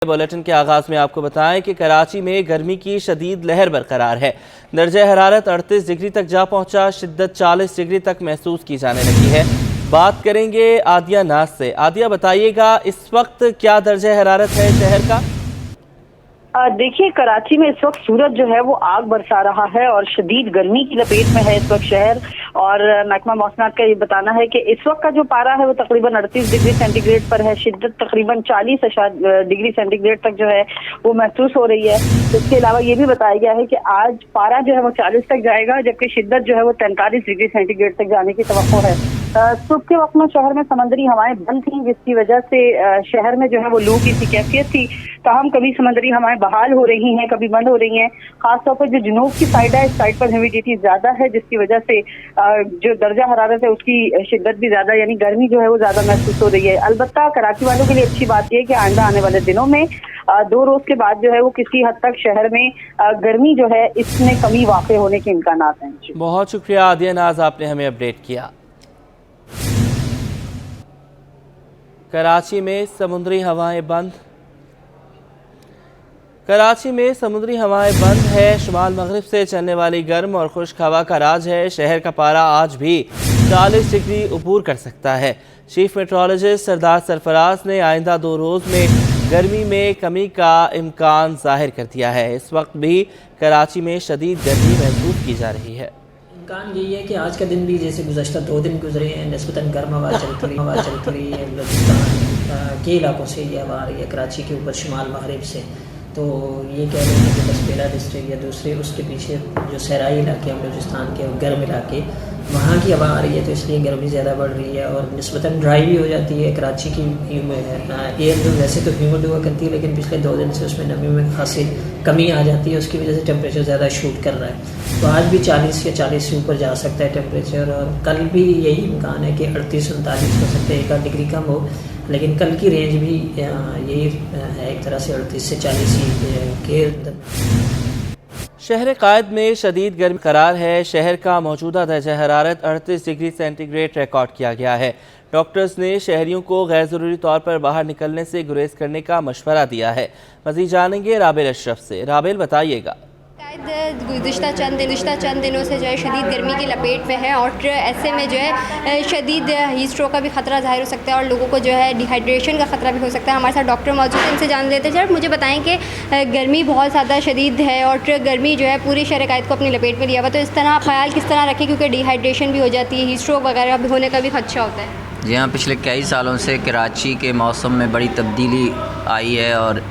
Bulletin के आगाज में आपको बताएं कि कराची में गर्मी की शदीद लहर बरकरार है। दर्जा हरारत 38 डिग्री तक जा पहुंचा, शिद्दत 40 डिग्री तक महसूस की जाने लगी है। बात करेंगे आदिया नाज से। आदिया, बताइएगा इस वक्त क्या दर्जा हरारत है शहर का? देखिए, कराची में इस वक्त सूरज जो है वो आग बरसा रहा है और शदीद गर्मी की लपेट में है इस वक्त शहर। और महकमा मौसमात का ये बताना है कि इस वक्त का जो पारा है वो तकरीबन 38 डिग्री सेंटीग्रेड पर है। शिद्दत तकरीबन 40 डिग्री सेंटीग्रेड तक जो है वो महसूस हो रही है। इसके अलावा ये भी बताया गया है कि आज पारा जो है वो 40 तक जाएगा, जबकि शिद्दत जो है वो 43 डिग्री सेंटीग्रेड तक जाने की तवक्को है। सुबह के वक्त में शहर में समंदरी हवाएं बंद थी, जिसकी वजह से शहर में जो है वो लू की सी कैफियत थी। ताहम कभी समंदरी हवाएं बहाल हो रही हैं, कभी बंद हो रही हैं। खासतौर पर जो जुनूब की साइड है, इस साइड पर ह्यूमिडिटी ज्यादा है, जिसकी वजह से जो दर्जा हरारत है उसकी शिद्दत भी ज्यादा, यानी गर्मी जो है वो ज्यादा महसूस हो रही है। अलबत्ता कराची वालों के लिए अच्छी बात यह है कि आइंदा आने वाले दिनों में 2 रोज के बाद जो है वो किसी हद तक शहर में गर्मी जो है इसमें कमी वाक़ई होने के इम्कानात हैं। बहुत शुक्रिया आदिया नाज, आपने हमें अपडेट किया। कराची में समुद्री हवाएं बंद। कराची में समुद्री हवाएं बंद है। शुमाल मगरिब से चलने वाली गर्म और खुश्क हवा का राज है। शहर का पारा आज भी 40 डिग्री अबूर कर सकता है। चीफ मेट्रोलॉजिस्ट सरदार सरफराज ने आइंदा 2 रोज में गर्मी में कमी का इम्कान जाहिर कर दिया है। इस वक्त भी कराची में शदीद गर्मी महसूस की जा रही है। इम्कान यही है कि आज का दिन भी जैसे गुज़श्ता 2 दिन गुजरे हैं, निस्बतन गर्म हवा चलती रही है। बलूचिस्तान के इलाकों से ये हवा आ रही है, कराची के ऊपर शुमाल मगरिब से। तो ये कह रहे हैं कि बस पहला डिस्ट्रिक्ट या दूसरे उसके पीछे जो सहराई इलाके हैं बलूचिस्तान के और गर्म इलाके, वहाँ की हवा आ रही है, तो इसलिए गर्मी ज़्यादा बढ़ रही है और निस्बतन ड्राई भी हो जाती है। कराची की एयर जो वैसे तो ह्यूमिड हुआ करती है, लेकिन पिछले 2 दिन से उसमें नमी में खासी कमी आ जाती है, उसकी वजह से टेम्परेचर ज़्यादा शूट कर रहा है। तो आज भी 40 या 40 से ऊपर जा सकता है टेम्परेचर, और कल भी यही इम्कान है कि 38-39 हो सकता है, 1 डिग्री कम हो, लेकिन कल की रेंज भी यही है एक तरह से 38 से 40 के। शहर कायद में शदीद गर्मी करार है। शहर का मौजूदा दर्जा हरारत 38 डिग्री सेंटीग्रेड रिकॉर्ड किया गया है। डॉक्टर्स ने शहरियों को गैर ज़रूरी तौर पर बाहर निकलने से गुरेज करने का मशवरा दिया है। मज़ीद जानेंगे राबेल अशरफ से। राबेल, बताइएगा। गुज़िश्ता चंद दिनों से जो है शदीद गर्मी की लपेट में है और ऐसे में जो है शदीद हीट स्ट्रोक का भी ख़तरा ज़ाहिर हो सकता है और लोगों को जो है डिहाइड्रेशन का ख़तरा भी हो सकता है। हमारे साथ डॉक्टर मौजूद हैं, इनसे जान लेते हैं। सर, मुझे बताएं कि गर्मी बहुत ज़्यादा शदीद है और गर्मी जो है पूरी शहर कायद को अपनी लपेट में लिया हुआ, तो इस तरह ख्याल किस तरह रखें, क्योंकि डिहाइड्रेशन भी हो जाती है, हीट स्ट्रोक वगैरह होने का भी खदशा होता है। जी हाँ, पिछले कई सालों से कराची के मौसम में बड़ी तब्दीली आई है और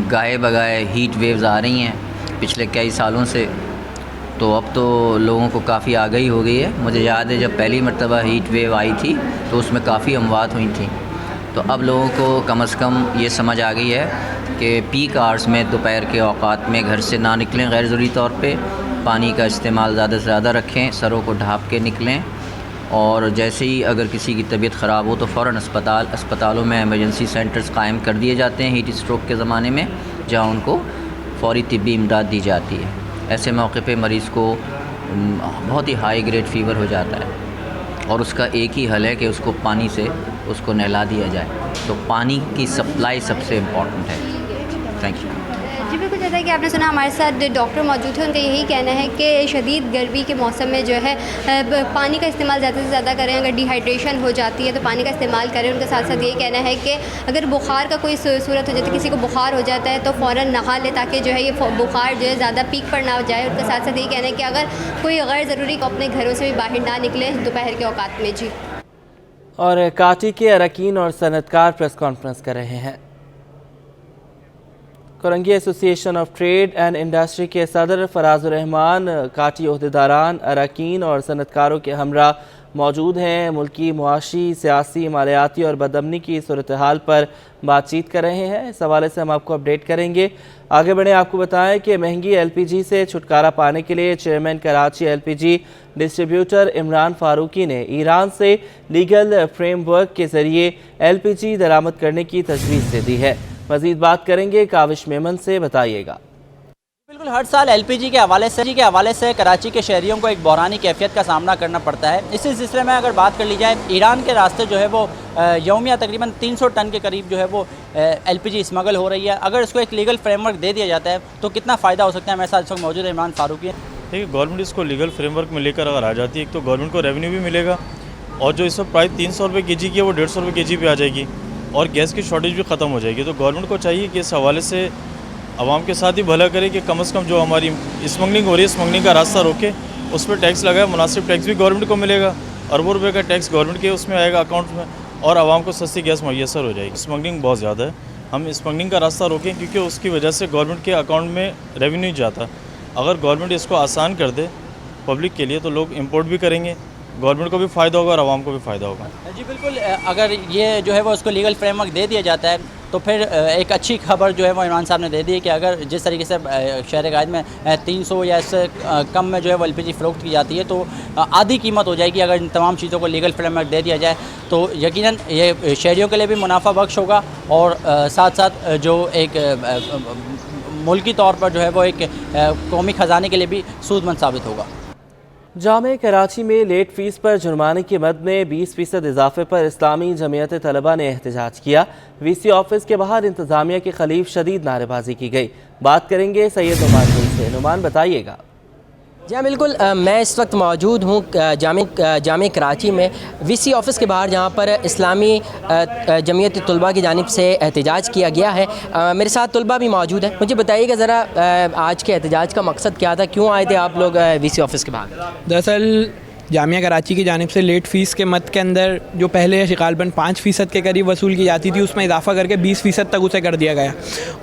गाए बगाए हीट वेव्स आ रही हैं पिछले कई सालों से। तो अब तो लोगों को काफ़ी आगाही हो गई है। मुझे याद है जब पहली मरतबा हीट वेव आई थी तो उसमें काफ़ी अमवात हुई थी। तो अब लोगों को कम से कम ये समझ आ गई है कि पीक आवर्स में दोपहर के औकात में घर से ना निकलें, गैर ज़रूरी तौर पे पानी का इस्तेमाल ज़्यादा से ज़्यादा रखें, सरों को ढाँप के निकलें, और जैसे ही अगर किसी की तबीयत ख़राब हो तो फ़ौरन अस्पतालों में इमरजेंसी सेंटर्स कायम कर दिए जाते हैं हीट स्ट्रोक के ज़माने में, जहाँ उनको फ़ौरी तिब्बी इमदाद दी जाती है। ऐसे मौके पे मरीज़ को बहुत ही हाई ग्रेड फ़ीवर हो जाता है और उसका एक ही हल है कि उसको पानी से उसको नहला दिया जाए। तो पानी की सप्लाई सबसे इम्पॉर्टेंट है। Thank you. जी बिल्कुल, जैसा कि आपने सुना, हमारे साथ डॉक्टर मौजूद हैं, उनका यही कहना है कि शदीद गर्मी के मौसम में जो है पानी का इस्तेमाल ज़्यादा से ज़्यादा करें। अगर डिहाइड्रेशन हो जाती है तो पानी का इस्तेमाल करें। उनके साथ साथ यही कहना है कि अगर बुखार का कोई सूरत हो जाती है, किसी को बुखार हो जाता है, तो फ़ौरन नहा ले ताकि जो है ये बुखार जो है ज़्यादा पीक पर ना हो जाए। उनके साथ साथ यही कहना है कि अगर कोई गैर ज़रूरी को अपने घरों से भी बाहर ना निकले दोपहर के औकात में। जी। और काटी के अरकान और सनतकार प्रेस कॉन्फ्रेंस कर रहे हैं। Korangi association of trade and industry के सदर फराजुर रहमान काटी ओहदेदारान, अरकान और सनतकारों के हमरा मौजूद हैं। मुल्की मुआशी, सियासी, मालियाती और बदअमनी की सूरत हाल पर बातचीत कर रहे हैं। इस हवाले से हम आपको अपडेट करेंगे। आगे बढ़े, आपको बताएं कि महंगी LPG से छुटकारा पाने के लिए chairman Karachi LPG distributor Imran Farooqui ने ईरान से लीगल फ्रेमवर्क के ज़रिए LPG दरामद करने की तजवीज़ दे दी है। मज़ीद बात करेंगे काविश मेमन से। बताइएगा। बिल्कुल हर साल एलपीजी के हवाले से कराची के शहरियों को एक बहरानी कैफियत का सामना करना पड़ता है। इसी सिलसिले में अगर बात कर ली जाए, ईरान के रास्ते जो है वो यौमिया तकरीबन 300 टन के करीब जो है वो एलपीजी स्मगल हो रही है। अगर इसको एक लीगल फ्रेमवर्क दे दिया जाता है तो कितना फ़ायदा हो सकता है। हमारे साथ इस वक्त मौजूद है इमरान फारूकी। देखिए, गवर्नमेंट इसको लीगल फ्रेमवर्क में लेकर अगर आ जाती है, एक तो गवर्नमेंट को रेवेन्यू भी मिलेगा और जो इस वक्त प्राइस 300 रुपये के जी की है वो 150 रुपये के जी पे आ जाएगी और गैस की शॉर्टेज भी ख़त्म हो जाएगी। तो गवर्नमेंट को चाहिए कि इस हवाले से आवाम के साथ ही भला करे कि कम से कम जो हमारी स्मगलिंग हो रही है, स्मगलिंग का रास्ता रोके, उस पर टैक्स लगाए। मुनासिब टैक्स भी गवर्नमेंट को मिलेगा, अरबों रुपये का टैक्स गवर्नमेंट के उसमें आएगा अकाउंट में और आवाम को सस्ती गैस मुयसर हो जाएगी। स्मगलिंग बहुत ज़्यादा है, हम स्मगलिंग का रास्ता रोकें क्योंकि उसकी वजह से गवर्नमेंट के अकाउंट में रेवेन्यू जाता। अगर गवर्नमेंट इसको आसान कर दे पब्लिक के लिए तो लोग इंपोर्ट भी करेंगे, गवर्नमेंट को भी फ़ायदा होगा और आवाम को भी फ़ायदा होगा। जी बिल्कुल, अगर ये जो है वो उसको लीगल फ्रेमवर्क दे दिया जाता है तो फिर एक अच्छी खबर जो है वो इमरान साहब ने दे दी है कि अगर जिस तरीके से शहर गायद में 300 या इससे कम में जो है वो एलपीजी फ़रोख्त की जाती है तो आधी कीमत हो जाएगी। अगर इन तमाम चीज़ों को लीगल फ्रेमवर्क दे दिया जाए तो यकीनन ये शहरियों के लिए भी मुनाफा बख्श होगा और साथ साथ जो एक मुल्की तौर पर जो है वो एक कौमी ख़जाने के लिए भी सूदमंद साबित होगा। जामे कराची में लेट फीस पर जुर्माने की मद में 20% इजाफे पर इस्लामी जमीयत तलबा ने एहतजाज किया। वीसी ऑफिस के बाहर इंतजामिया के खिलाफ शदीद नारेबाजी की गई। बात करेंगे सैयद नुमान से। नुमान, बताइएगा। जी बिल्कुल, मैं इस वक्त मौजूद हूँ जामे कराची में वीसी ऑफ़िस के बाहर, जहाँ पर इस्लामी जमीयत तलबा की जानिब से एहतजाज किया गया है। मेरे साथ तलबा भी मौजूद है। मुझे बताइएगा ज़रा आज के एहतजाज का मकसद क्या था, क्यों आए थे आप लोग वीसी ऑफ़िस के बाहर? दरअसल जामिया कराची की जानिब से लेट फ़ीस के मद के अंदर जो पहले गालिबन 5% के करीब वसूल की जाती थी उसमें इजाफा करके 20% तक उसे कर दिया गया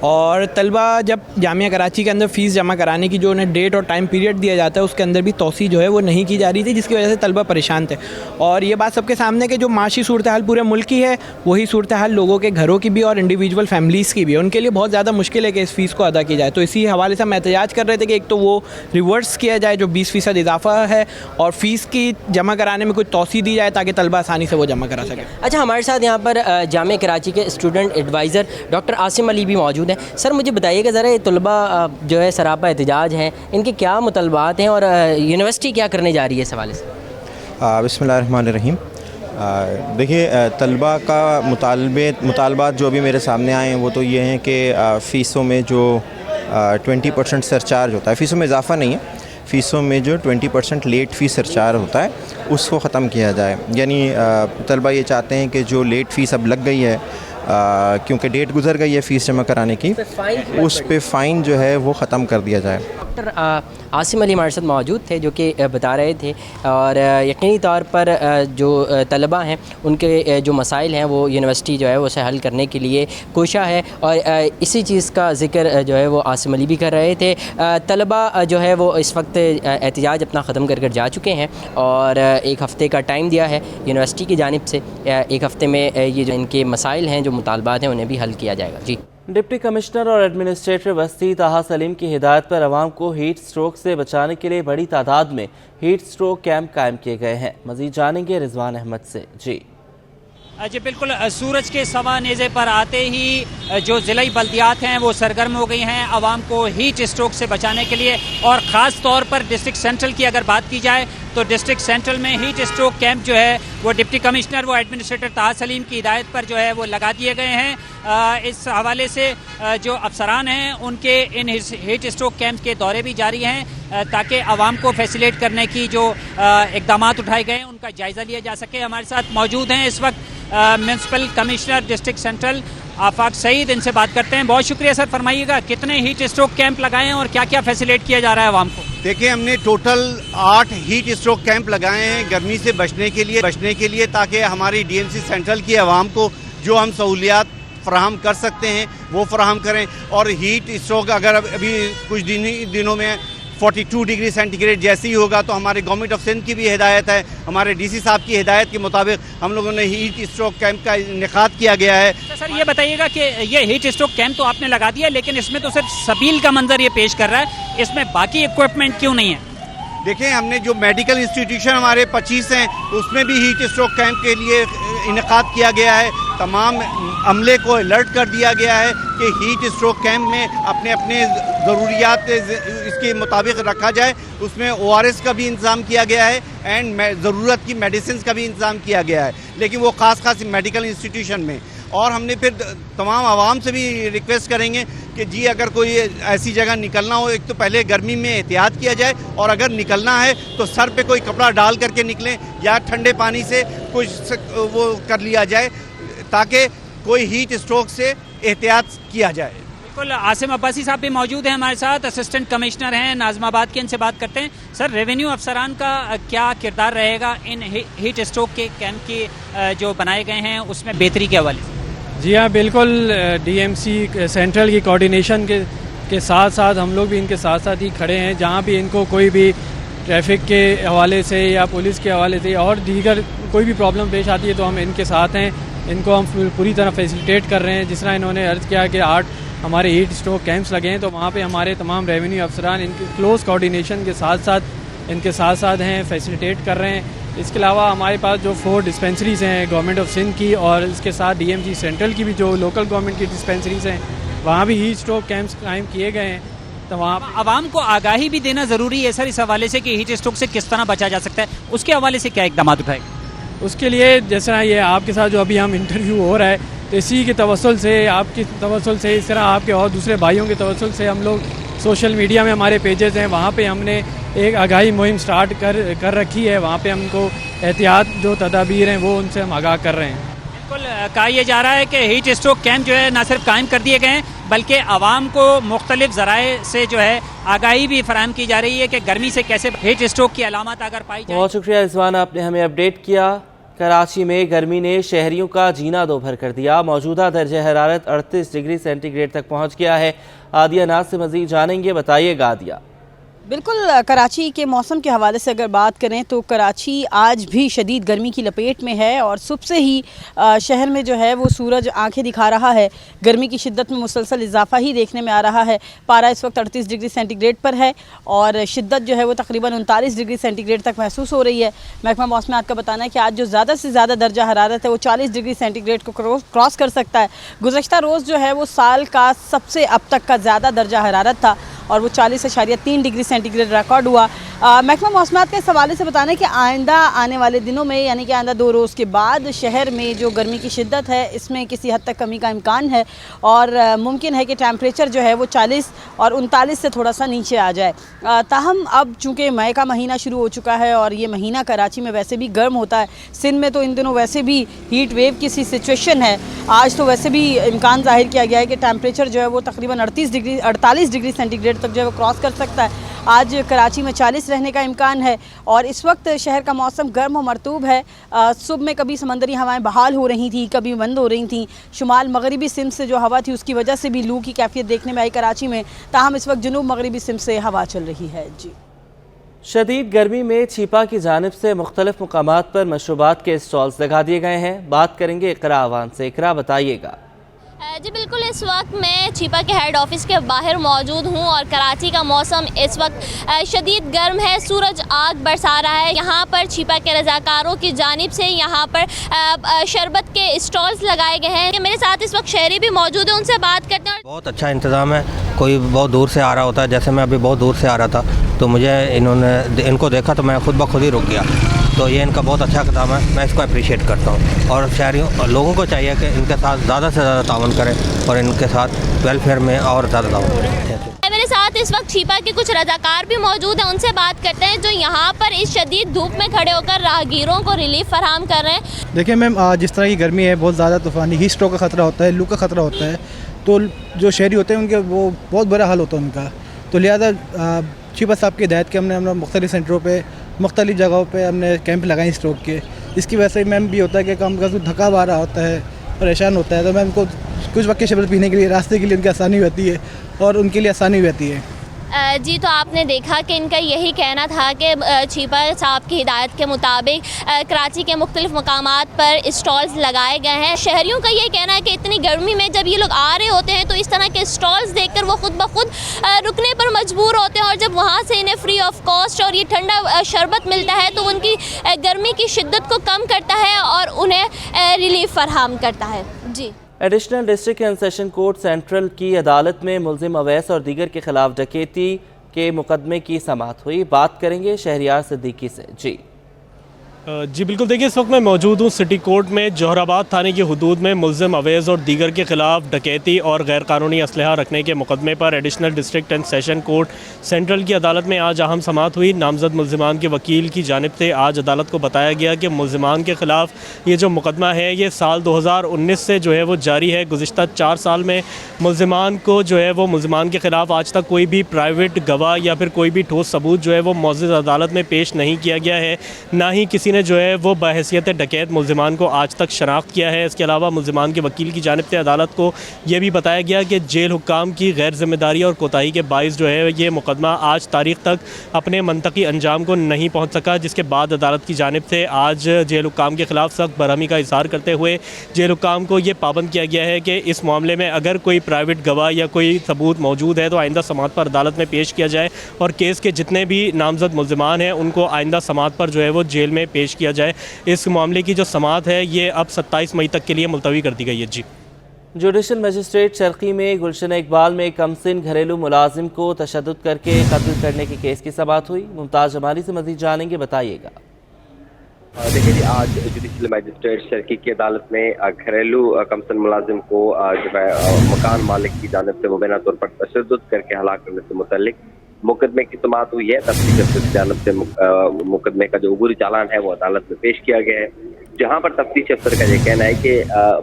और तलबा जब जामिया कराची के अंदर फ़ीस जमा कराने की जो उन्हें डेट और टाइम पीरियड दिया जाता है उसके अंदर भी तोसी जो है वो नहीं की जा रही थी, जिसकी वजह से तलबा परेशान थे। और ये बात सबके सामने कि जो माशी सूरत हाल पूरे मुल्क की है वही सूरत हाल लोगों के घरों की भी और इंडिविजुअल फैमिलीज़ की भी है। उनके लिए बहुत ज़्यादा मुश्किल है कि इस फ़ीस को अदा की जाए। तो इसी हवाले से हम एहतजाज कर रहे थे कि एक तो वो रिवर्स किया जाए जो 20% इजाफा है और फ़ीस की जमा कराने में कुछ तोसी दी जाए ताकि तलबा आसानी से वो जमा करा सके। अच्छा, हमारे साथ यहाँ पर जामे कराची के student adviser doctor Asim Ali भी मौजूद हैं। सर, मुझे बताइएगा ज़रा, ये तलबा जो है सरापा एहतजाज हैं, इनके क्या मुतलबात हैं और यूनिवर्सिटी क्या करने जा रही है इस हवाले से? बिस्मिल्लाहिर्रहमानिर्रहीम। देखिए, तलबा का मुतालबात जो भी मेरे सामने आए हैं वो तो ये हैं कि फ़ीसों में जो 20% सरचार्ज होता है, फ़ीसों में इजाफ़ा नहीं है, फ़ीसों में जो 20% लेट फ़ीस सरचार्ज होता है उसको ख़त्म किया जाए। यानी तलबा ये चाहते हैं कि जो लेट फ़ीस अब लग गई है क्योंकि डेट गुजर गई है फ़ीस जमा कराने की, उस पे फ़ाइन जो है वो ख़त्म कर दिया जाए। डॉक्टर आसिम अली हमारे साथ मौजूद थे जो कि बता रहे थे और यकीनी तौर पर जो तलबा हैं उनके जो मसाइल हैं वो यूनिवर्सिटी जो है वो उसे हल करने के लिए कोशिश है और इसी चीज़ का ज़िक्र जो है वो आसिम अली भी कर रहे थे। तलबा जो है वो इस वक्त एहतजाज अपना ख़त्म कर जा चुके हैं और एक हफ़्ते का टाइम दिया है यूनिवर्सिटी की जानिब से। एक हफ़्ते में ये जो इनके मसाइल हैं, जो मुतालबात हैं, उन्हें भी हल किया जाएगा। जी। डिप्टी कमिश्नर और एडमिनिस्ट्रेटर वस्ती ताहा सलीम की हिदायत पर आवाम को हीट स्ट्रोक से बचाने के लिए बड़ी तादाद में हीट स्ट्रोक कैंप कायम किए गए हैं। मज़ीद जानेंगे रिजवान अहमद से। जी बिल्कुल, सूरज के सवा नेज़े पर आते ही जो ज़िला बल्दियात हैं वो सरगर्म हो गई हैं आवाम को हीट स्ट्रोक से बचाने के लिए। और ख़ास तौर पर डिस्ट्रिक्ट सेंट्रल की अगर बात की जाए तो डिस्ट्रिक्ट सेंट्रल में हीट स्ट्रोक कैंप जो है वो डिप्टी कमिश्नर व एडमिनिस्ट्रेटर ताहा सलीम की हिदायत पर जो है वो लगा दिए गए हैं। इस हवाले से जो अफसरान हैं उनके इन हीट स्ट्रोक कैंप के दौरे भी जारी हैं ताकि आवाम को फैसिलिटेट करने की जो इकदाम उठाए गए हैं उनका जायज़ा लिया जा सके। हमारे साथ मौजूद हैं इस वक्त म्यूनसिपल कमिश्नर डिस्ट्रिक्ट सेंट्रल आफाक सईद, इनसे बात करते हैं। बहुत शुक्रिया सर, फरमाइएगा कितने हीट स्ट्रोक कैंप लगाए हैं और क्या क्या फैसिलिटेट किया जा रहा है आवाम को? देखिए, हमने टोटल 8 हीट स्ट्रोक कैंप लगाए हैं गर्मी से बचने के लिए ताकि हमारी डीएमसी सेंट्रल की आवाम को जो हम सहूलियात फराहम कर सकते हैं वो फराहम करें। और हीट स्ट्रोक अगर अभी कुछ दिनों में 42 डिग्री सेंटीग्रेड जैसे ही होगा तो हमारे गवर्नमेंट ऑफ सिंध की भी हिदायत है, हमारे डीसी साहब की हिदायत के मुताबिक हम लोगों ने हीट स्ट्रोक कैंप का इनेकाद किया गया है। सर, ये बताइएगा कि ये हीट स्ट्रोक कैंप तो आपने लगा दिया लेकिन इसमें तो सिर्फ सबील का मंजर ये पेश कर रहा है, इसमें बाकी इक्विपमेंट क्यों नहीं है? देखें, हमने जो मेडिकल इंस्टीट्यूशन हमारे 25 हैं उसमें भी हीट स्ट्रोक कैंप के लिए इनेकाद किया गया है। तमाम अमले को अलर्ट कर दिया गया है कि हीट स्ट्रोक कैंप में अपने अपने ज़रूरियात इसके मुताबिक रखा जाए। उसमें ORS का भी इंतज़ाम किया गया है एंड ज़रूरत की मेडिसिन का भी इंतज़ाम किया गया है, लेकिन वो ख़ास मेडिकल इंस्टीट्यूशन में। और हमने फिर तमाम आवाम से भी रिक्वेस्ट करेंगे कि जी अगर कोई ऐसी जगह निकलना हो, एक तो पहले गर्मी में एहतियात किया जाए, और अगर निकलना है तो सर पे कोई कपड़ा डाल करके निकलें या ठंडे पानी से कुछ वो कर लिया जाए ताकि कोई हीट स्ट्रोक से एहतियात किया जाए। बिल्कुल, आसिम अब्बासी साहब भी मौजूद हैं हमारे साथ, असिस्टेंट कमिश्नर हैं नाज़िमाबाद के। इनसे बात करते हैं। सर, रेवेन्यू अफसरान का क्या किरदार रहेगा इन हीट स्ट्रोक के कैंप की जो बनाए गए हैं उसमें बेहतरी के हवाले से? जी हाँ, बिल्कुल। DMC सेंट्रल की कोऑर्डिनेशन के साथ साथ हम लोग भी इनके साथ साथ ही खड़े हैं। जहाँ भी इनको कोई भी ट्रैफिक के हवाले से या पुलिस के हवाले से और दीगर कोई भी प्रॉब्लम पेश आती है तो हम इनके साथ हैं, इनको हम पूरी तरह फैसिलिटेट कर रहे हैं। जिस तरह इन्होंने अर्ज़ किया कि 8 हमारे हीट स्ट्रोक कैंप्स लगे हैं, तो वहाँ पे हमारे तमाम रेवेन्यू अफसरान इनके क्लोज़ कोऑर्डिनेशन के साथ साथ हैं, फैसिलिटेट कर रहे हैं। इसके अलावा हमारे पास जो 4 डिस्पेंसरीज़ हैं गवर्नमेंट ऑफ सिंध की, और इसके साथ DMC सेंट्रल की भी जो लोकल गवर्नमेंट की डिस्पेंसरीज़ हैं, वहाँ भी हीट स्ट्रोक कैंप्स कायम किए गए हैं। तो वहाँ आवाम को आगाही भी देना ज़रूरी है सर इस हवाले से कि हीट स्ट्रोक से किस तरह बचा जा सकता है, उसके हवाले से क्या इकदाम उठाएंगे? उसके लिए जैसा ये आपके साथ जो अभी हम इंटरव्यू हो रहा है, तो इसी के तवस्सुल से, आपकी तवस्सुल से, इस तरह आपके और दूसरे भाइयों के तवस्सुल से हम लोग सोशल मीडिया में हमारे पेजेस हैं, वहाँ पे हमने एक आगाही मुहिम स्टार्ट कर रखी है। वहाँ पे हमको एहतियात जो तदाबीर हैं वो उनसे हम आगाह कर रहे हैं। बिल्कुल, कहा यह जा रहा है कि हीट स्ट्रोक कैंप जो है न सिर्फ कायम कर दिए गए हैं बल्कि आवाम को मुख्तलिफ ज़राए से जो है आगाही भी फराहम की जा रही है कि गर्मी से कैसे हीट स्ट्रोक की अलामत अगर पाई जाए। बहुत शुक्रिया रिजवान, आपने हमें अपडेट किया। कराची में गर्मी ने शहरियों का जीना दोभर कर दिया। मौजूदा दर्जा हरारत 38 डिग्री सेंटीग्रेड तक पहुँच गया है। आदिया नाज से मज़ीद जानेंगे, बताइएगा आदिया। बिल्कुल, कराची के मौसम के हवाले से अगर बात करें तो कराची आज भी शदीद गर्मी की लपेट में है और सुबह से ही शहर में जो है वो सूरज आंखें दिखा रहा है। गर्मी की शिद्दत में मुसलसल इजाफा ही देखने में आ रहा है। पारा इस वक्त 38 डिग्री सेंटीग्रेड पर है और शिद्दत जो है वो तकरीबन 39 डिग्री सेंटीग्रेड तक महसूस हो रही है। महकमा मौसमियात का बताना है कि आज जो ज़्यादा से ज़्यादा दर्जा हरारत है वो 40 डिग्री सेंटीग्रेड को क्रॉस कर सकता है। गुज़श्ता रोज़ जो है वो साल का सबसे अब तक का ज़्यादा दर्जा हरारत था और वो 40.3 डिग्री सेंटीग्रेड रिकॉर्ड हुआ। महकमा मौसमियात के इस हवाले से बताना है कि आइंदा आने वाले दिनों में यानी कि आइंदा 2 रोज़ के बाद शहर में जो गर्मी की शिद्दत है इसमें किसी हद तक कमी का इम्कान है और मुमकिन है कि टेम्परेचर जो है वो 40 और 39 से थोड़ा सा नीचे आ जाए। ताहम अब चूँकि मई का महीना शुरू हो चुका है और ये महीना कराची में वैसे भी गर्म होता है। सिंध में तो इन दिनों वैसे भी हीट वेव की सी सिचुएशन है। आज तो वैसे भी इम्कान ज़ाहिर किया गया है कि टेम्परेचर जो है वो तकरीबन 48 डिग्री सेंटीग्रेड तक जो है वो क्रॉस कर सकता है। आज कराची में 40 रहने का इम्कान है और इस वक्त शहर का मौसम गर्म और मरतूब है। सुबह में कभी समंदरी हवाएं बहाल हो रही थी, कभी बंद हो रही थी। शुमाल मगरबी सिंध से जो हवा थी उसकी वजह से भी लू की कैफियत देखने में आई कराची में। ताहम इस वक्त जनूब मगरबी सिंध से हवा चल रही है। जी, शदीद गर्मी में छिपा की जानिब से मुख्तलिफ मकामात पर मशरूबात के स्टॉल्स लगा दिए गए हैं। बात करेंगे इकरा आवान से। इकरा, बताइएगा। जी बिल्कुल, इस वक्त मैं छिपा के हेड ऑफिस के बाहर मौजूद हूँ और कराची का मौसम इस वक्त शदीद गर्म है। सूरज आग बरसा रहा है। यहाँ पर छिपा के रज़ाकारों की जानिब से यहाँ पर शरबत के स्टॉल्स लगाए गए हैं। मेरे साथ इस वक्त शहरी भी मौजूद हैं, उनसे बात करते हैं। बहुत अच्छा इंतज़ाम है। कोई बहुत दूर से आ रहा होता है, जैसे मैं अभी बहुत दूर से आ रहा था तो मुझे इनको देखा तो मैं खुद ब खुद ही रुक गया। तो ये इनका बहुत अच्छा इक़दाम है, मैं इसको अप्रिशिएट करता हूँ और शहरियों और लोगों को चाहिए कि इनके साथ ज़्यादा से ज़्यादा तावन करें और इनके साथ वेलफेयर में और ज़्यादा तावन करें। मेरे साथ इस वक्त छिपा के कुछ रज़ाकार भी मौजूद हैं, उनसे बात करते हैं जो यहाँ पर इस शदीद धूप में खड़े होकर राहगीरों को रिलीफ फराहम कर रहे हैं। देखिए मैम, जिस तरह की गर्मी है, बहुत ज़्यादा तूफ़ानी हीट स्ट्रोक का ख़तरा होता है, लू का ख़तरा होता है, तो जो शहरी होते हैं उनके वो बहुत बुरा हाल होता है उनका। तो लिहाजा छिपा साहब की हिदायत के हमने मुख्तलिफ सेंटरों पर मुख्तलिफ जगहों पे हमने कैंप लगाए स्ट्रोक के। इसकी वजह से मैम भी होता है कि काम का थका आ रहा होता है, परेशान होता है, तो मैम को कुछ वक्त के शरबत पीने के लिए, रास्ते के लिए उनकी आसानी होती है और उनके लिए आसानी होती है। जी, तो आपने देखा कि इनका यही कहना था कि छिपा साहब की हिदायत के मुताबिक कराची के मुख्तलिफ मकामात पर स्टॉल्स लगाए गए हैं। शहरियों का ये कहना है कि इतनी गर्मी में जब ये लोग आ रहे होते हैं तो इस तरह के स्टॉल्स देखकर वो खुद ब खुद रुकने पर मजबूर होते हैं और जब वहाँ से इन्हें फ्री ऑफ कॉस्ट और ये ठंडा शरबत मिलता है तो उनकी गर्मी की शिद्दत को कम करता है और उन्हें रिलीफ फराहम करता है। जी, additional district and session court central की अदालत में मुलजिम अवैस और दीगर के खिलाफ डकैती के मुकदमे की समाअत हुई। बात करेंगे शहरियार सिद्दीकी से। जी बिल्कुल, देखिए इस वक्त मैं मौजूद हूँ सिटी कोर्ट में। जोहराबाद थाने की हदूद में मुलजिम अवैस और दीगर के खिलाफ डकैती और गैर कानूनी असलहा रखने के मुकदमे पर additional district and session court central की अदालत में आज अहम समाअत हुई। नामजद मुलजिमान के वकील की जानिब से आज अदालत को बताया गया कि मुलजिमान के खिलाफ ये जो मुकदमा है ये साल 2019 से जो है वो जारी है। गुज़िश्ता 4 साल में मुलजिमान को जो है वो मुलजिमान के खिलाफ आज तक कोई भी प्राइवेट गवाह या फिर कोई भी ठोस सबूत जो है वो मौजूद अदालत में पेश नहीं किया गया है, ना ही किसी ने जो है वो बहैसियत डकैत मुलजिमान को आज तक शनाख्त किया है। इसके अलावा मुलजिमान के वकील की जानिब से अदालत को यह भी बताया गया कि जेल हुक्काम की गैर जिम्मेदारी और कोताही के बाइस जो है ये मुकदमा आज तारीख तक अपने मंतकी अंजाम को नहीं पहुँच सका, जिसके बाद अदालत की जानिब से आज जेल हुक्काम के खिलाफ सख्त बरहमी का इज़हार करते हुए जेल हुक्काम को ये पाबंद किया गया है कि इस मामले में अगर कोई प्राइवेट गवाह या कोई सबूत मौजूद है तो आइंदा समाअत पर अदालत में पेश किया जाए और केस के जितने भी नामजद मुलजिमान हैं उनको आइंदा समाअत पर जो है वो जेल में पेश किया जाए। इस मामले की जो समाअत है ये अब 27 मई तक के लिए मुलतवी कर दी गई है। जी जुडिशल मजिस्ट्रेट शर्की में गुलशन इकबाल में कमसिन घरेलू मुलाजिम को तशद्दुद करके कत्ल करने के केस की समाअत हुई। मुमताज़ जमाली से मज़ीद जानेंगे, बताइएगा। देखिए जी, आज जुडिशल मजिस्ट्रेट शर्की की अदालत में घरेलू कमसिन मुलाजिम को जो है मकान मालिक की जानिब से मुबैना तौर पर तशद्दुद करके हलाक करने से मुतल्लिक मुकदमे की समाअत हुई है। तफ्तीश अफसर की जानिब से मुकदमे का जो अबूरी चालान है वो अदालत में पेश किया गया है, जहां पर तफ्तीश अफसर का यह कहना है कि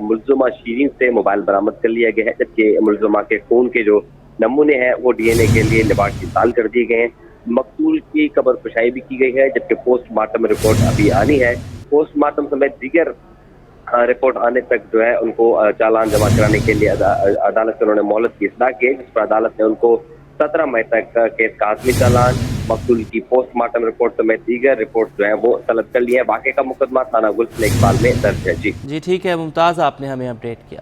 मुलजिमा शीरीन से मोबाइल बरामद कर लिया गया है, जबकि मुलजिमा के खून के जो नमूने हैं वो डीएनए के लिए लेबॉरेटरी इंतकाल कर दिए गए हैं। मकतूल की कब्र कुशाई भी की गई है, जबकि पोस्टमार्टम रिपोर्ट अभी आनी है। पोस्टमार्टम समेत दीगर रिपोर्ट आने तक जो है उनको चालान जमा कराने के लिए अदालत से उन्होंने मोहलत की इस्लाह की, जिस पर अदालत ने उनको 17 मई तक केस का आखिरी चालान, मकतूल की पोस्टमार्टम रिपोर्ट समेत दीगर रिपोर्ट जो है वो तलब कर लिया है। बाकी का मुकदमा थाना गुलशन इकबाल में दर्ज है। जी ठीक है मुमताज़, आपने हमें अपडेट किया।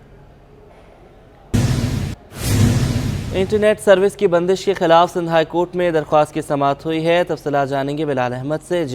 इंटरनेट सर्विस की बंदिश के खिलाफ सिंध हाई कोर्ट में दरख्वास्त की समाअत हुई है। तफसीलात जानेंगे बिलाल अहमद से।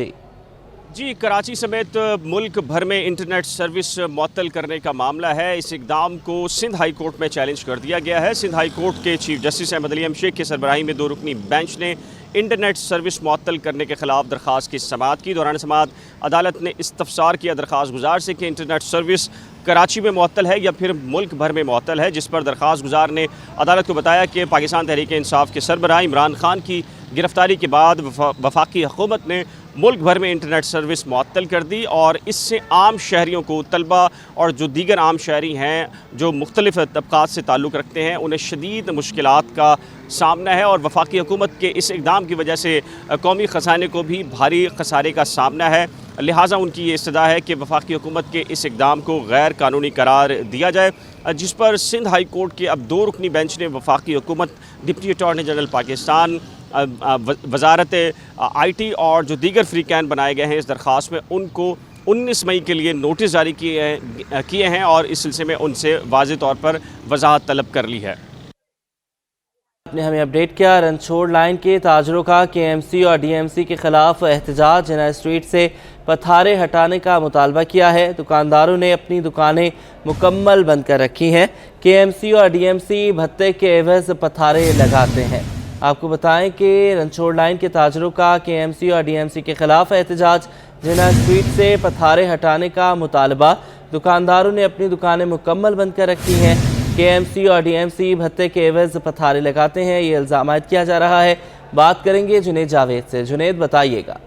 जी कराची समेत मुल्क भर में इंटरनेट सर्विस मुअत्तल करने का मामला है। इस इक़दाम को सिंध हाई कोर्ट में चैलेंज कर दिया गया है। सिंध हाई कोर्ट के चीफ जस्टिस अहमद अली शेख की सरबराही में 2 रुकनी बेंच ने इंटरनेट सर्विस मुअत्तल करने के खिलाफ दरख्वास्त की समाअत की। दौरान समाअत अदालत ने इस्तफसार किया दरख्वास्त गुजार से कि इंटरनेट सर्विस कराची में मुअत्तल है या फिर मुल्क भर में मुअत्तल है, जिस पर दरख्वास्त गुजार ने अदालत को बताया कि पाकिस्तान तहरीक इंसाफ के सरबराह इमरान खान की गिरफ्तारी के बाद वफाकी हुकूमत ने मुल्क भर में इंटरनेट सर्विस मुअत्तल कर दी और इससे आम शहरियों को, तलबा और जो दीगर आम शहरी हैं जो मुख्तलिफ तबक़ात से ताल्लुक़ रखते हैं, उन्हें शदीद मुश्किलात का सामना है और वफाकी हुकूमत के इस इक़दाम की वजह से कौमी ख़ज़ाने को भी भारी खसारे का सामना है। लिहाजा उनकी ये इस्तदा है कि वफाकी हुकूमत के इस इक़दाम को गैर कानूनी करार दिया जाए, जिस पर सिंध हाई कोर्ट के अब 2 रुकनी बेंच ने वफाकी हुकूमत, deputy attorney general Pakistan, Wazarat IT और जो दीगर फ्रीकैन बनाए गए हैं इस दरख्वास्त में, उनको 19 मई के लिए नोटिस जारी किए हैं और इस सिलसिले में उनसे वाज़ेह तौर पर वजाहत तलब कर ली है। आपने हमें अपडेट किया। रनछोड़ लाइन के ताजरों का KMC और DMC के खिलाफ एहतजाज, जिना स्ट्रीट से पथारे हटाने का मुतालबा किया है। दुकानदारों ने अपनी दुकानें मुकम्मल बंद कर रखी हैं। KMC और DMC भत्ते के एवज़ पथारे लगाते हैं। आपको बताएं कि रनछोड़ लाइन के ताजरों का KMC और DMC के खिलाफ एहतजाज, जिना स्ट्रीट से पथारे हटाने का मुतालबा। दुकानदारों ने अपनी दुकानें मुकम्मल बंद कर रखी हैं। KMC और DMC भत्ते के एवज़ पथारे लगाते हैं, ये इल्ज़ाम आयद किया जा रहा है। बात करेंगे जुनेद जावेद से। जुनेद, बताइएगा।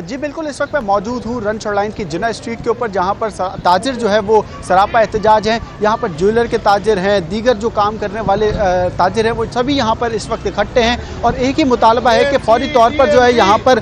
जी बिल्कुल, इस वक्त मैं मौजूद हूँ रनछोड़ लाइन की जिना स्ट्रीट के ऊपर, जहाँ पर ताजिर जो है वो सरापा एहतजाज हैं। यहाँ पर ज्वेलर के ताजिर हैं, दीगर जो काम करने वाले ताजिर हैं, वो सभी यहाँ पर इस वक्त इकट्ठे हैं और एक ही मुतालबा है कि फौरी तौर पर जो है यहाँ पर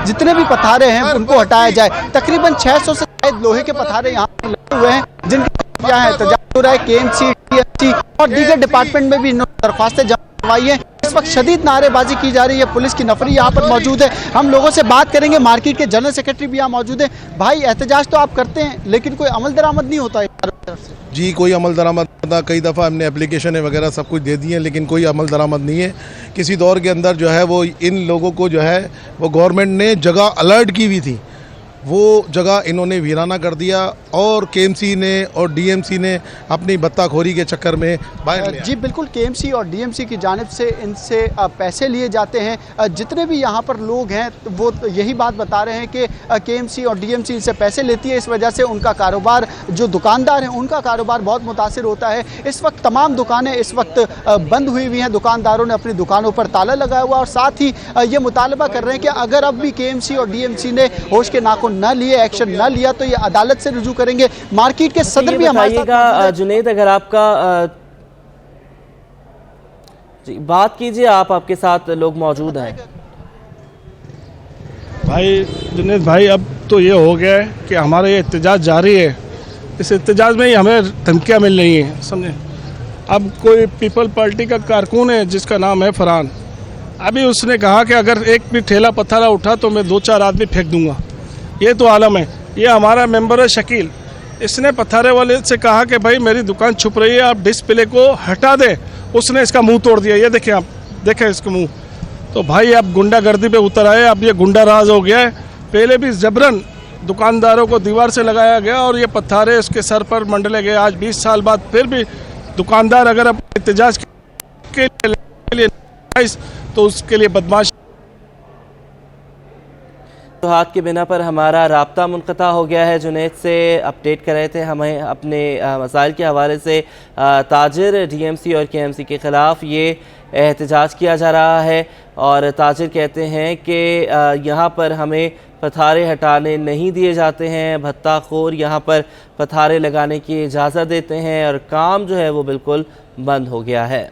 जितने भी पथारे हैं उनको हटाया जाए। तकरीबन 600 से ज़ायद लोहे के पथारे यहाँ पर लगे हुए हैं, जिनका एहतजाज हो रहा है। KMC, DMC और दीगर डिपार्टमेंट में भी दरख्वास्तें जमा करवाई हैं। इस वक्त शदीद नारेबाजी की जा रही है, पुलिस की नफरी यहाँ पर मौजूद है। हम लोगों से बात करेंगे, मार्केट के जनरल सेक्रेटरी भी यहाँ मौजूद है। भाई, एहतजाज तो आप करते हैं लेकिन कोई अमल दरामद नहीं होता है तरफ से? जी, कोई अमल दरामद होता। कई दफ़ा हमने एप्लीकेशन वगैरह सब कुछ दे दी हैं, लेकिन कोई अमल दरामद नहीं है। किसी दौर के अंदर जो है वो इन लोगों को जो है वो गवर्नमेंट ने जगह अलर्ट की हुई थी, वो जगह इन्होंने वीराना कर दिया और केएमसी ने और डीएमसी ने अपनी बत्ताखोरी के चक्कर में बाहर लिया। जी बिल्कुल, केएमसी और डीएमसी की जानिब से इनसे पैसे लिए जाते हैं। जितने भी यहाँ पर लोग हैं वो यही बात बता रहे हैं कि केएमसी और डीएमसी इनसे पैसे लेती है, इस वजह से उनका कारोबार, जो दुकानदार हैं उनका कारोबार बहुत मुतासिर होता है। इस वक्त तमाम दुकानें इस वक्त बंद हुई हुई हैं, दुकानदारों ने अपनी दुकानों पर ताला लगाया हुआ और साथ ही ये मुतालबा कर रहे हैं कि अगर अब भी केएमसी और डीएमसी ने होश के नाखून न लिए, एक्शन न लिया तो ये अदालत से रुजू करेंगे। मार्केट के सदर भी हमारे साथ जुनैद, अगर आपका जी बात कीजिए, आपके साथ लोग मौजूद हैं। भाई जुनैद भाई, अब तो ये हो गया है कि हमारा ये एहतजाज जारी है, इस एहतजाज में ही हमें धमकियाँ मिल रही हैं, समझे। अब कोई पीपल पार्टी का कारकुन है जिसका नाम है फरहान, अभी उसने कहा कि अगर एक भी ठेला पत्थरा उठा तो मैं 2-4 आदमी फेंक दूंगा। ये तो आलम है। ये हमारा मेंबर है शकील, इसने पत्थरे वाले से कहा कि भाई मेरी दुकान छुप रही है, आप डिस्प्ले को हटा दें। उसने इसका मुंह तोड़ दिया, ये देखिए, आप देखें इसका मुंह। तो भाई अब गुंडागर्दी पे उतर आए, अब ये गुंडा राज हो गया है। पहले भी जबरन दुकानदारों को दीवार से लगाया गया और ये पत्थरे उसके सर पर मंडले गए। आज 20 साल बाद फिर भी दुकानदार अगर अपने एहतजाज के लिए तो उसके लिए बदमाश। तो हाथ के बिना पर हमारा राब्ता मुनक़ता हो गया है। जुनैद से अपडेट कर रहे थे हमें अपने मसाइल के हवाले से। ताजिर डीएमसी और केएमसी के ख़िलाफ़ ये एहतजाज किया जा रहा है और ताजिर कहते हैं कि यहाँ पर हमें पथारे हटाने नहीं दिए जाते हैं, भत्ताखोर यहाँ पर पथारे लगाने की इजाज़त देते हैं और काम जो है वो बिल्कुल बंद हो गया है।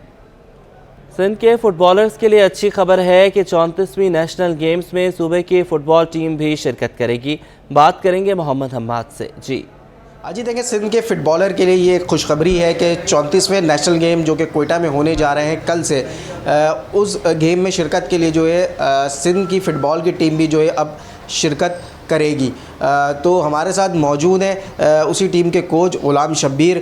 सिंध के फुटबॉलर्स के लिए अच्छी खबर है कि 34वीं नेशनल गेम्स में सूबे की फ़ुटबॉल टीम भी शिरकत करेगी। बात करेंगे मोहम्मद हम्माद से। जी जी देखिए, सिंध के फ़ुटबॉलर के लिए ये खुशखबरी है कि 34वें नेशनल गेम जो कि कोयटा में होने जा रहे हैं कल से, उस गेम में शिरकत के लिए जो है सिंध की फ़ुटबॉल की टीम भी जो है अब शिरकत करेगी। तो हमारे साथ मौजूद हैं उसी टीम के कोच ग़ुलाम शब्बीर,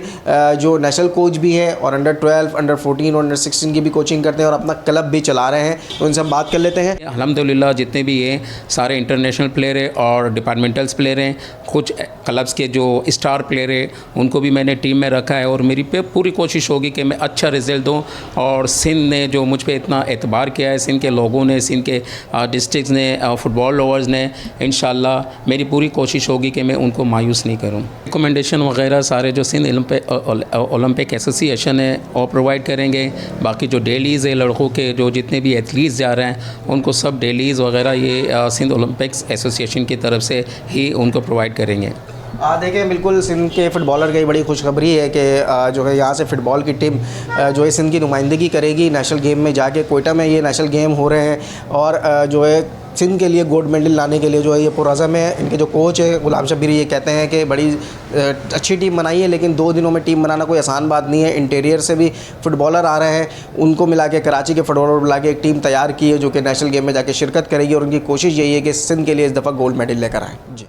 जो नेशनल कोच भी हैं और अंडर 12, अंडर 14 और अंडर 16 की भी कोचिंग करते हैं और अपना क्लब भी चला रहे हैं। तो उनसे हम बात कर लेते हैं। अल्हम्दुलिल्लाह जितने भी हैं सारे इंटरनेशनल प्लेयर हैं और डिपार्टमेंटल्स प्लेयर हैं। कुछ क्लब्स के जो स्टार प्लेयर हैं उनको भी मैंने टीम में रखा है और मेरी पे पूरी कोशिश होगी कि मैं अच्छा रिज़ल्ट दूँ। और सिंध ने जो मुझ पर इतना एतबार किया है, सिंध के लोगों ने, सिंध के डिस्ट्रिक्ट ने, फुटबॉल लवर्स ने, इंशाल्लाह मेरी पूरी कोशिश होगी कि मैं उनको मायूस नहीं करूं। रिकमेंडेशन वगैरह सारे जो सिंध ओलंपिक एसोसिएशन है वो प्रोवाइड करेंगे। बाकी जो डेलीज़ है लड़कों के, जो जितने भी एथलीट्स जा रहे हैं उनको सब डेलीज़ वगैरह ये सिंध ओलंपिक्स एसोसिएशन की तरफ से ही उनको प्रोवाइड करेंगे। देखिए, बिल्कुल सिंध के फ़ुटबॉलर की बड़ी खुशखबरी है कि जो है यहाँ से फ़ुटबॉल की टीम जो है सिंध की नुमाइंदगी करेगी नेशनल गेम में जाके। कोयटा में ये नेशनल गेम हो रहे हैं और जो है सिंध के लिए गोल्ड मेडल लाने के लिए जो है ये पुरज़म है। इनके जो कोच है ग़ुलाम शब्बीर, ये कहते हैं कि बड़ी अच्छी टीम बनाई है, लेकिन 2 दिनों में टीम बनाना कोई आसान बात नहीं है। इंटीरियर से भी फुटबॉलर आ रहे हैं, उनको मिला के कराची के फुटबॉलर मिला के एक टीम तैयार की है जो कि नेशनल गेम में जाके शिरकत करेगी और उनकी कोशिश यही है कि सिंध के लिए इस दफ़ा गोल्ड मेडल लेकर आएँ। जी।